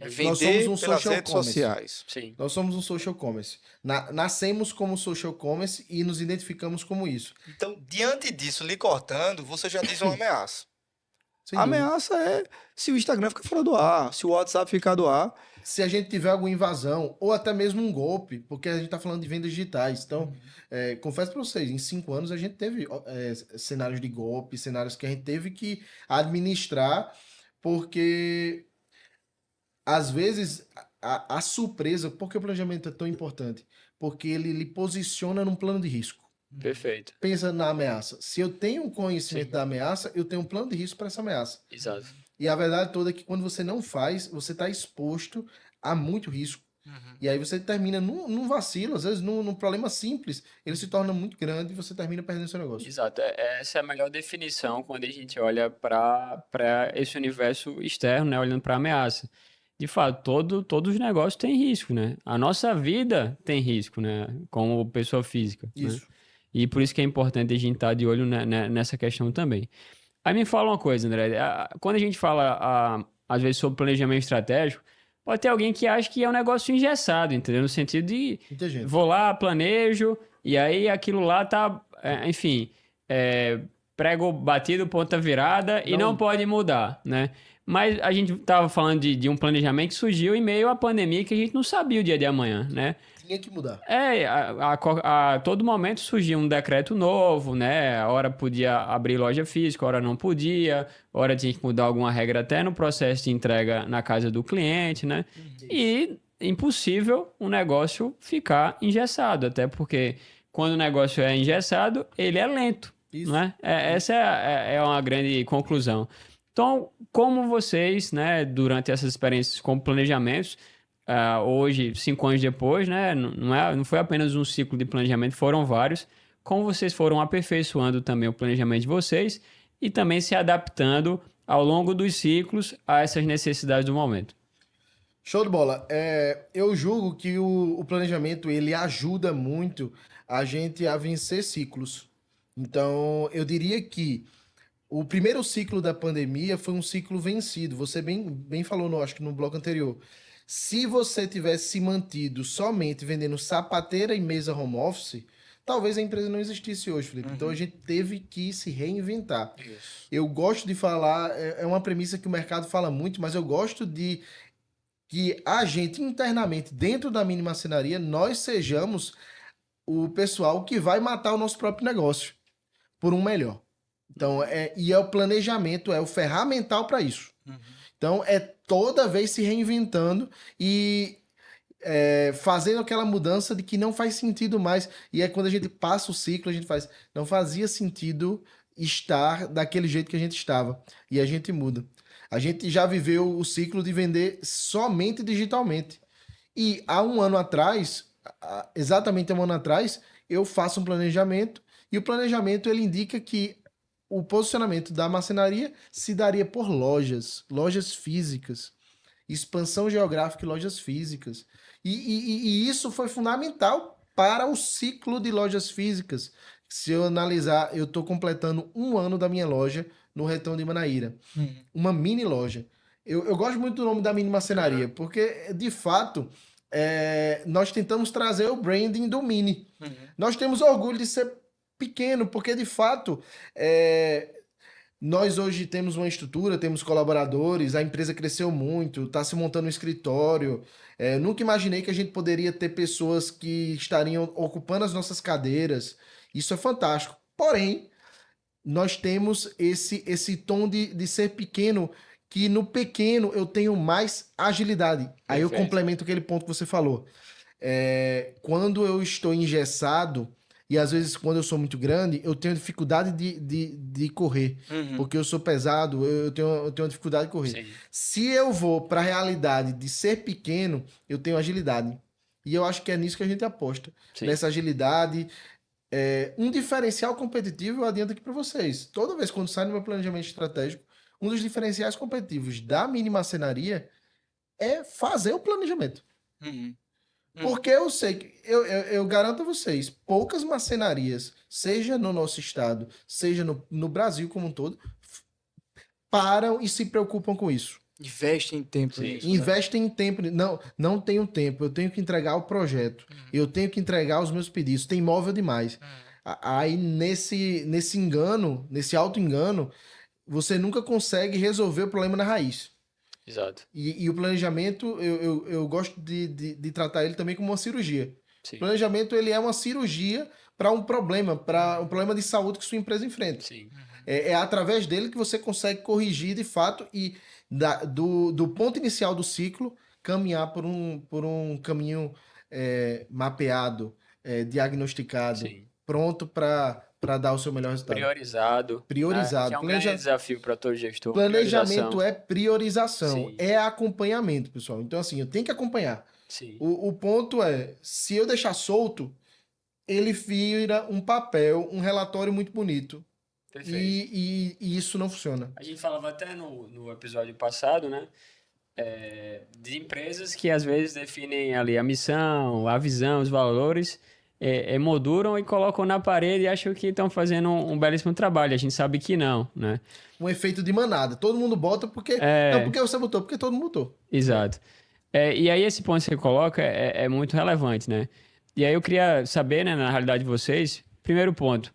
Nós somos um pelas redes sociais. Sim. Nós somos um social commerce. Nascemos como social commerce e nos identificamos como isso. Então, diante disso, lhe cortando, você já diz uma ameaça. Sem A dúvida. ameaça é se o Instagram ficar fora do ar, se o WhatsApp ficar do ar. Se a gente tiver alguma invasão, ou até mesmo um golpe, porque a gente está falando de vendas digitais. Então, confesso para vocês, em 5 anos a gente teve cenários de golpe, cenários que a gente teve que administrar, porque às vezes a surpresa, por que o planejamento é tão importante? Porque ele lhe posiciona num plano de risco. Perfeito. Pensa na ameaça. Se eu tenho um conhecimento da ameaça, eu tenho um plano de risco para essa ameaça. Exato. E a verdade toda é que quando você não faz, você está exposto a muito risco. E aí você termina num vacilo, às vezes num problema simples, ele se torna muito grande e você termina perdendo seu negócio. Exato. Essa é a melhor definição quando a gente olha para esse universo externo, né? Olhando para a ameaça. De fato, todos os negócios têm risco, né? A nossa vida tem risco, né? Como pessoa física. Isso. Né? E por isso que é importante a gente estar de olho nessa questão também. Aí me fala uma coisa, André. Quando a gente fala, às vezes, sobre planejamento estratégico, pode ter alguém que acha que é um negócio engessado, entendeu? No sentido de Muita gente. vou lá, planejo, e aí aquilo lá tá, enfim, prego batido, ponta virada, e não pode mudar, né? Mas a gente estava falando de um planejamento que surgiu em meio à pandemia que a gente não sabia o dia de amanhã, né? Tinha que mudar. A todo momento surgia um decreto novo, né? A hora podia abrir loja física, a hora não podia, a hora tinha que mudar alguma regra até no processo de entrega na casa do cliente, né? E impossível um negócio ficar engessado, até porque quando o negócio é engessado, ele é lento, Isso. né? Essa é uma grande conclusão. Então, como vocês, né, durante essas experiências com planejamentos, hoje, 5 anos depois, né, não foi apenas um ciclo de planejamento, foram vários, como vocês foram aperfeiçoando também o planejamento de vocês e também se adaptando ao longo dos ciclos a essas necessidades do momento. Show de bola. Eu julgo que o planejamento ele ajuda muito a gente a vencer ciclos. Então, eu diria que o primeiro ciclo da pandemia foi um ciclo vencido. Você bem falou, acho que no bloco anterior. Se você tivesse se mantido somente vendendo sapateira e mesa home office, talvez a empresa não existisse hoje, Felipe. Então a gente teve que se reinventar. Isso. Eu gosto de falar, é uma premissa que o mercado fala muito, mas eu gosto de que a gente internamente, dentro da mini marcenaria, nós sejamos o pessoal que vai matar o nosso próprio negócio por um melhor. Então, e é o planejamento, é o ferramental para isso. Então, é toda vez se reinventando e fazendo aquela mudança de que não faz sentido mais. E é quando a gente passa o ciclo, a gente faz. Não fazia sentido estar daquele jeito que a gente estava. E a gente muda. A gente já viveu o ciclo de vender somente digitalmente. E há um ano atrás, exatamente um ano atrás, eu faço um planejamento. E o planejamento ele indica que o posicionamento da marcenaria se daria por lojas físicas, expansão geográfica e lojas físicas. E isso foi fundamental para o ciclo de lojas físicas. Se eu analisar, eu estou completando 1 ano da minha loja no Retão de Manaíra. Uma mini loja. Eu gosto muito do nome da mini marcenaria, porque, de fato, nós tentamos trazer o branding do mini. Nós temos orgulho de ser pequeno, porque de fato nós hoje temos uma estrutura, temos colaboradores, a empresa cresceu muito, está se montando um escritório. Nunca imaginei que a gente poderia ter pessoas que estariam ocupando as nossas cadeiras. Isso é fantástico. Porém, nós temos esse tom de ser pequeno, que no pequeno eu tenho mais agilidade. Perfeito. Aí eu complemento aquele ponto que você falou. Quando eu estou engessado, e às vezes, quando eu sou muito grande, eu tenho dificuldade de correr. Porque eu sou pesado, eu tenho dificuldade de correr. Sim. Se eu vou para a realidade de ser pequeno, eu tenho agilidade. E eu acho que é nisso que a gente aposta. Sim. Nessa agilidade. Um diferencial competitivo, eu adianto aqui para vocês. Toda vez quando sai no meu planejamento estratégico, um dos diferenciais competitivos da mini marcenaria é fazer o planejamento. Porque eu sei que, eu garanto a vocês, poucas marcenarias, seja no nosso estado, seja no Brasil como um todo, param e se preocupam com isso. Investem em tempo nisso. Investem em tempo. Não tenho tempo, eu tenho que entregar o projeto, eu tenho que entregar os meus pedidos, tem imóvel demais. Aí nesse engano, nesse auto-engano, você nunca consegue resolver o problema na raiz. Exato. E o planejamento, eu gosto de tratar ele também como uma cirurgia. Sim. O planejamento ele é uma cirurgia para um problema de saúde que sua empresa enfrenta. Sim. É através dele que você consegue corrigir de fato e do ponto inicial do ciclo caminhar por um caminho mapeado, diagnosticado, sim, pronto para dar o seu melhor resultado. Priorizado. Priorizado. Que é um grande desafio para todo gestor. Planejamento é priorização, sim, é acompanhamento, pessoal. Então, assim, eu tenho que acompanhar. Sim. O ponto é, se eu deixar solto, ele vira um papel, um relatório muito bonito. Perfeito. E isso não funciona. A gente falava até no episódio passado, né? De empresas que às vezes definem ali a missão, a visão, os valores, emolduram e colocam na parede e acham que estão fazendo um belíssimo trabalho. A gente sabe que não, né? Um efeito de manada. Todo mundo bota porque... Não, porque você botou, porque todo mundo botou. Exato. E aí esse ponto que você coloca é muito relevante, né? E aí eu queria saber, né, na realidade de vocês, primeiro ponto,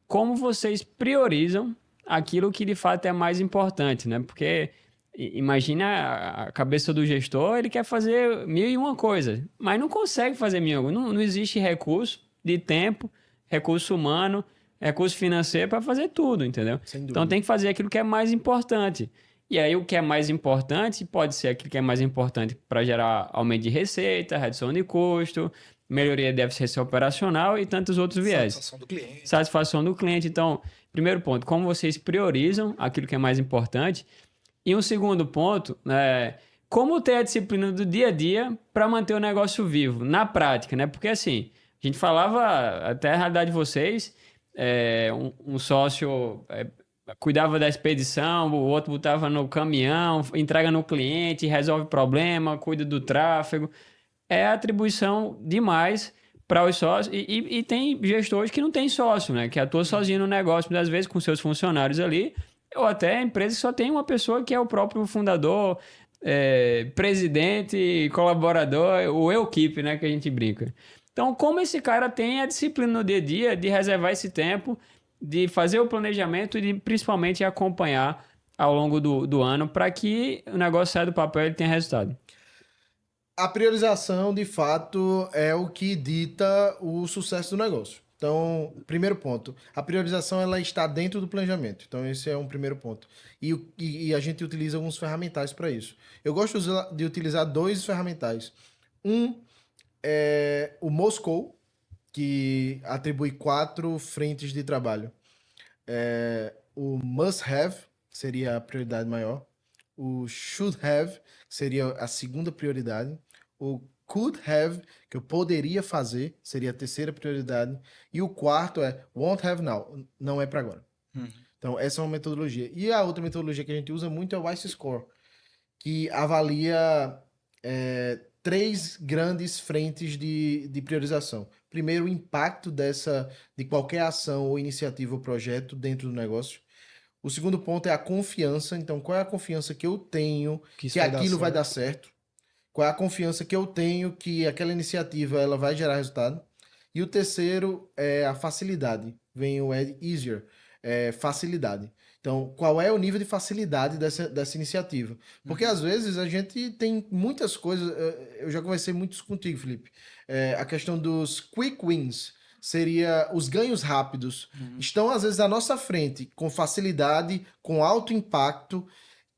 como vocês priorizam aquilo que de fato é mais importante, né? Porque imagina a cabeça do gestor, ele quer fazer 1001 coisa, mas não consegue fazer 1001. Não existe recurso de tempo, recurso humano, recurso financeiro para fazer tudo, entendeu? Sem dúvida. Então tem que fazer aquilo que é mais importante. E aí o que é mais importante pode ser aquilo que é mais importante para gerar aumento de receita, redução de custo, melhoria de eficiência operacional e tantos outros viés. Satisfação do cliente. Satisfação do cliente. Então, primeiro ponto, como vocês priorizam aquilo que é mais importante. E um segundo ponto, como ter a disciplina do dia a dia para manter o negócio vivo, na prática, né? Porque assim, a gente falava, até a realidade de vocês, um sócio cuidava da expedição, o outro botava no caminhão, entrega no cliente, resolve problema, cuida do tráfego. É atribuição demais para os sócios. E tem gestores que não tem sócio, né? Que atua sozinho no negócio, muitas vezes com seus funcionários ali, ou até empresa que só tem uma pessoa que é o próprio fundador, presidente, colaborador, o equipe, né? Que a gente brinca. Então, como esse cara tem a disciplina no dia a dia de reservar esse tempo, de fazer o planejamento e de, principalmente, acompanhar ao longo do ano para que o negócio saia do papel e ele tenha resultado. A priorização, de fato, é o que dita o sucesso do negócio. Então, primeiro ponto, a priorização ela está dentro do planejamento. Então, esse é um primeiro ponto. E a gente utiliza alguns ferramentais para isso. Eu gosto de utilizar 2 ferramentais. Um é o Moscow, que atribui 4 frentes de trabalho. O must have, que seria a prioridade maior. O should have, que seria a segunda prioridade. O could have, que eu poderia fazer, seria a terceira prioridade. E o quarto é won't have now, não é para agora. Então, essa é uma metodologia. E a outra metodologia que a gente usa muito é o ICE Score, que avalia 3 grandes frentes de priorização. Primeiro, o impacto de qualquer ação ou iniciativa ou projeto dentro do negócio. O segundo ponto é a confiança. Então, qual é a confiança que eu tenho que aquilo vai dar certo? Qual é a confiança que eu tenho que aquela iniciativa ela vai gerar resultado? E o terceiro é a facilidade. Vem o easier, facilidade. Então, qual é o nível de facilidade dessa iniciativa? Porque às vezes a gente tem muitas coisas. Eu já conversei muito contigo, Felipe. A questão dos quick wins seria os ganhos rápidos. Estão às vezes à nossa frente, com facilidade, com alto impacto,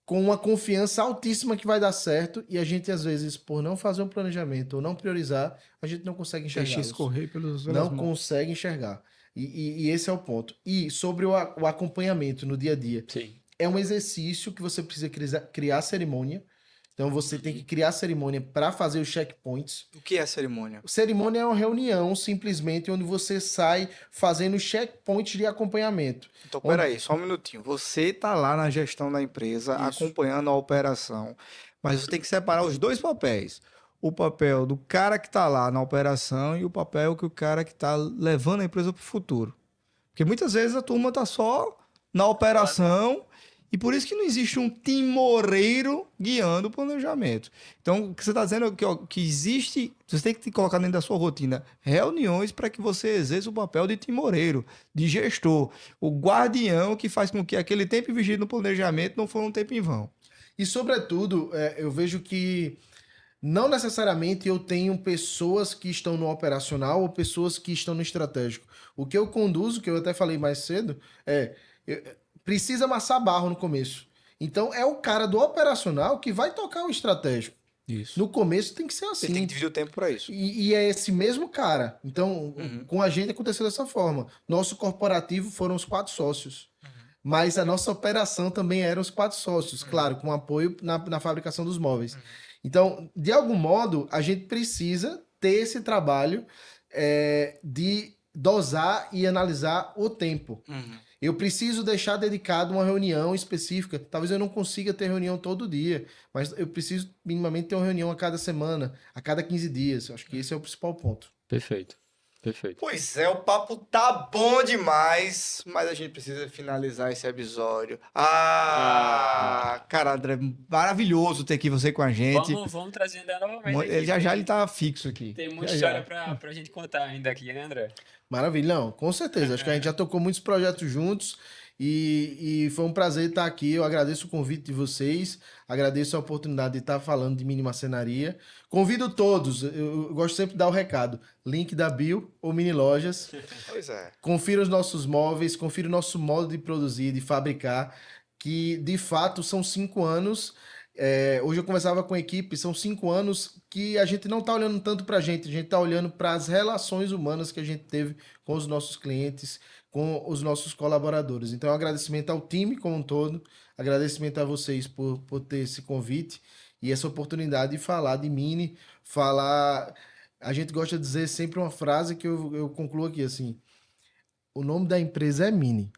com uma confiança altíssima que vai dar certo, e a gente, às vezes, por não fazer um planejamento ou não priorizar, a gente não consegue enxergar. Deixa escorrer pelos Não consegue enxergar. E esse é o ponto. E sobre o acompanhamento no dia a dia. Sim. É um exercício que você precisa criar cerimônia. Então, você tem que criar cerimônia para fazer os checkpoints. O que é cerimônia? Cerimônia é uma reunião, simplesmente, onde você sai fazendo checkpoints de acompanhamento. Então, peraí, só um minutinho. Você tá lá na gestão da empresa, Isso. acompanhando a operação, Mas você tem que separar os 2 papéis. O papel do cara que está lá na operação e o papel que o cara que está levando a empresa para o futuro. Porque muitas vezes a turma está só na operação e por isso que não existe um timoreiro guiando o planejamento. Então, o que você está dizendo é que existe... Você tem que colocar dentro da sua rotina reuniões para que você exerça o papel de timoreiro, de gestor. O guardião que faz com que aquele tempo investido no planejamento não for um tempo em vão. E, sobretudo, eu vejo que não necessariamente eu tenho pessoas que estão no operacional ou pessoas que estão no estratégico. O que eu conduzo, que eu até falei mais cedo, precisa amassar barro no começo. Então, é o cara do operacional que vai tocar o estratégico. Isso. No começo tem que ser você assim. tem que dividir o tempo para isso. E é esse mesmo cara. Então, com a gente aconteceu dessa forma. Nosso corporativo foram os 4 sócios. Mas a nossa operação também eram os 4 sócios, claro, com apoio na fabricação dos móveis. Então, de algum modo, a gente precisa ter esse trabalho de dosar e analisar o tempo. Eu preciso deixar dedicado uma reunião específica. Talvez eu não consiga ter reunião todo dia, mas eu preciso minimamente ter uma reunião a cada semana, a cada 15 dias. Eu acho que esse é o principal ponto. Perfeito. Perfeito. Pois é, o papo tá bom demais, mas a gente precisa finalizar esse episódio. Cara, André, maravilhoso ter aqui você com a gente. Vamos trazer André novamente aqui. Já ele tá fixo aqui. Tem muita Já, história pra gente contar ainda aqui, né, André? Maravilha, não, com certeza. Acho que a gente já tocou muitos projetos juntos e foi um prazer estar aqui. Eu agradeço o convite de vocês, agradeço a oportunidade de estar falando de mini marcenaria. Convido todos, eu gosto sempre de dar o recado: link da bio ou mini lojas. Pois é. Confira os nossos móveis, confira o nosso modo de produzir, de fabricar, que de fato são 5 anos. Hoje eu conversava com a equipe, são 5 anos que a gente não está olhando tanto para a gente está olhando para as relações humanas que a gente teve com os nossos clientes, com os nossos colaboradores. Então, um agradecimento ao time como um todo, agradecimento a vocês por ter esse convite e essa oportunidade de falar de Mini, falar... A gente gosta de dizer sempre uma frase que eu concluo aqui, assim: o nome da empresa é Mini,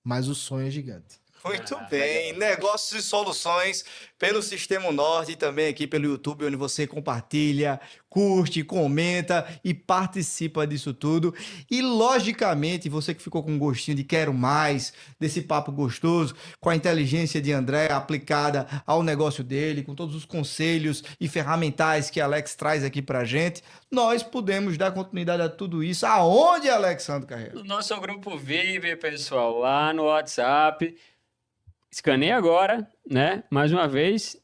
mas o sonho é gigante. Muito bem, negócios e soluções pelo Sistema Norte e também aqui pelo YouTube, onde você compartilha, curte, comenta e participa disso tudo. E logicamente, você que ficou com um gostinho de quero mais, desse papo gostoso, com a inteligência de André aplicada ao negócio dele, com todos os conselhos e ferramentais que Alex traz aqui pra gente, nós podemos dar continuidade a tudo isso. Aonde, Alexandre Carreira? No nosso grupo Vive, pessoal, lá no WhatsApp. Escaneia agora, né? Mais uma vez,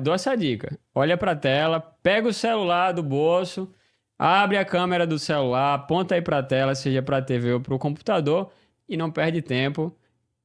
dou essa dica. Olha para a tela, pega o celular do bolso, abre a câmera do celular, aponta aí para a tela, seja para a TV ou para o computador, e não perde tempo.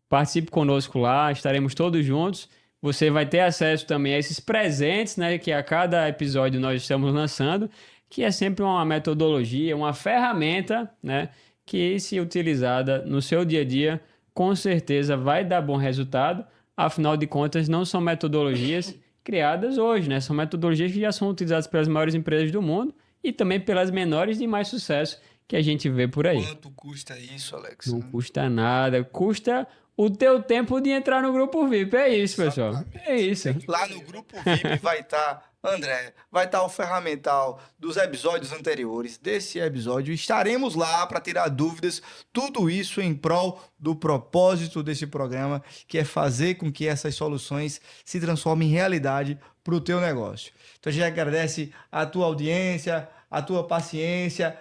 Participe conosco lá, estaremos todos juntos. Você vai ter acesso também a esses presentes, né? Que a cada episódio nós estamos lançando, que é sempre uma metodologia, uma ferramenta, né? Que, se utilizada no seu dia a dia, com certeza vai dar bom resultado. Afinal de contas, não são metodologias criadas hoje, né? São metodologias que já são utilizadas pelas maiores empresas do mundo e também pelas menores de mais sucesso que a gente vê por aí. Quanto custa isso, Alex? Não custa nada, custa o teu tempo de entrar no grupo VIP. É isso, pessoal. Exatamente. É isso. Lá no grupo VIP vai estar, André, vai estar o ferramental dos episódios anteriores, desse episódio. Estaremos lá para tirar dúvidas, tudo isso em prol do propósito desse programa, que é fazer com que essas soluções se transformem em realidade para o teu negócio. Então a gente agradece a tua audiência, a tua paciência,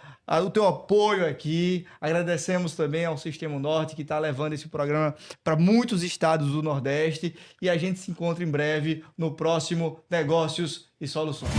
o teu apoio aqui. Agradecemos também ao Sistema Norte, que está levando esse programa para muitos estados do Nordeste. E a gente se encontra em breve no próximo Negócios e Soluções.